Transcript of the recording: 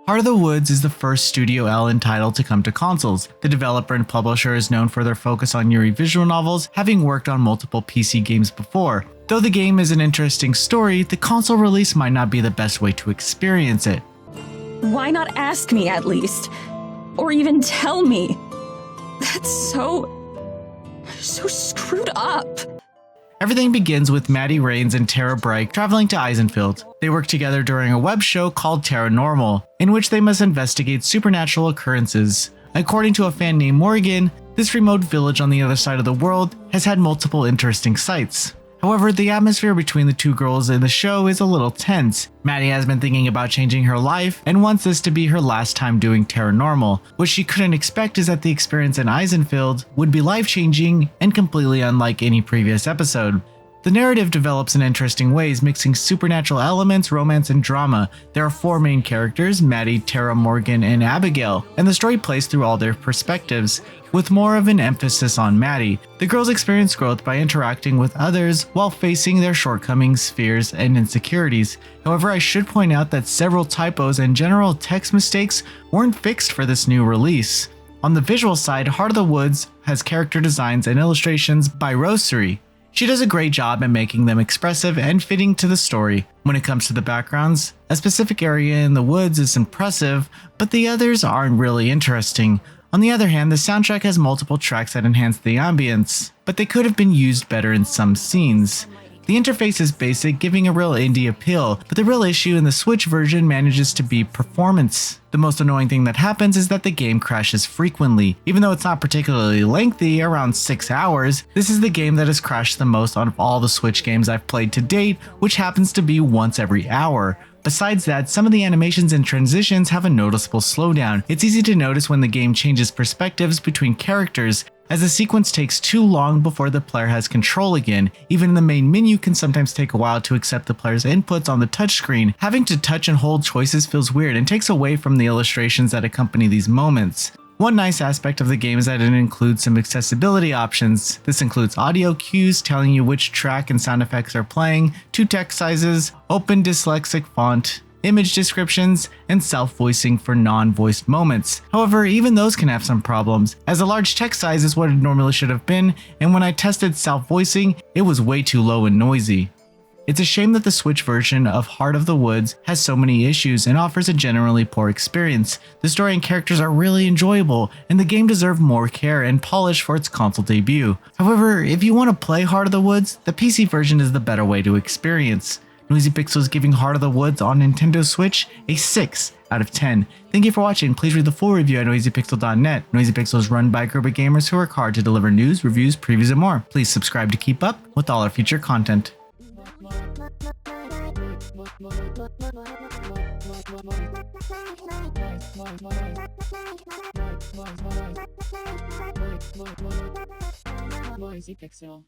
Heart of the Woods is the first Studio Ellen title to come to consoles. The developer and publisher is known for their focus on Yuri visual novels, having worked on multiple PC games before. Though the game is an interesting story, the console release might not be the best way to experience it. Why not ask me at least? Or even tell me? That's so screwed up. Everything begins with Maddie Rains and Tara Bright traveling to Eisenfield. They work together during a web show called Paranormal, in which they must investigate supernatural occurrences. According to a fan named Morgan, this remote village on the other side of the world has had multiple interesting sights. However, the atmosphere between the two girls in the show is a little tense. Maddie has been thinking about changing her life and wants this to be her last time doing Paranormal. What she couldn't expect is that the experience in Eisenfield would be life-changing and completely unlike any previous episode. The narrative develops in interesting ways, mixing supernatural elements, romance, and drama. There are 4 main characters, Maddie, Tara, Morgan, and Abigail, and the story plays through all their perspectives, with more of an emphasis on Maddie. The girls experience growth by interacting with others while facing their shortcomings, fears, and insecurities. However, I should point out that several typos and general text mistakes weren't fixed for this new release. On the visual side, Heart of the Woods has character designs and illustrations by Rosary. She does a great job at making them expressive and fitting to the story. When it comes to the backgrounds, a specific area in the woods is impressive, but the others aren't really interesting. On the other hand, the soundtrack has multiple tracks that enhance the ambience, but they could have been used better in some scenes. The interface is basic, giving a real indie appeal, but the real issue in the Switch version manages to be performance. The most annoying thing that happens is that the game crashes frequently. Even though it's not particularly lengthy, around 6 hours, this is the game that has crashed the most out of all the Switch games I've played to date, which happens to be once every hour. Besides that, some of the animations and transitions have a noticeable slowdown. It's easy to notice when the game changes perspectives between characters, as the sequence takes too long before the player has control again. Even the main menu can sometimes take a while to accept the player's inputs on the touchscreen. Having to touch and hold choices feels weird and takes away from the illustrations that accompany these moments. One nice aspect of the game is that it includes some accessibility options. This includes audio cues telling you which track and sound effects are playing, 2 text sizes, open dyslexic font, image descriptions, and self-voicing for non-voiced moments. However, even those can have some problems, as a large text size is what it normally should have been, and when I tested self-voicing, it was way too low and noisy. It's a shame that the Switch version of Heart of the Woods has so many issues and offers a generally poor experience. The story and characters are really enjoyable, and the game deserved more care and polish for its console debut. However, if you want to play Heart of the Woods, the PC version is the better way to experience. Noisy Pixel is giving Heart of the Woods on Nintendo Switch a 6 out of 10. Thank you for watching. Please read the full review at noisypixel.net. Noisy Pixel is run by a group of gamers who work hard to deliver news, reviews, previews, and more. Please subscribe to keep up with all our future content. Noisy Pixel.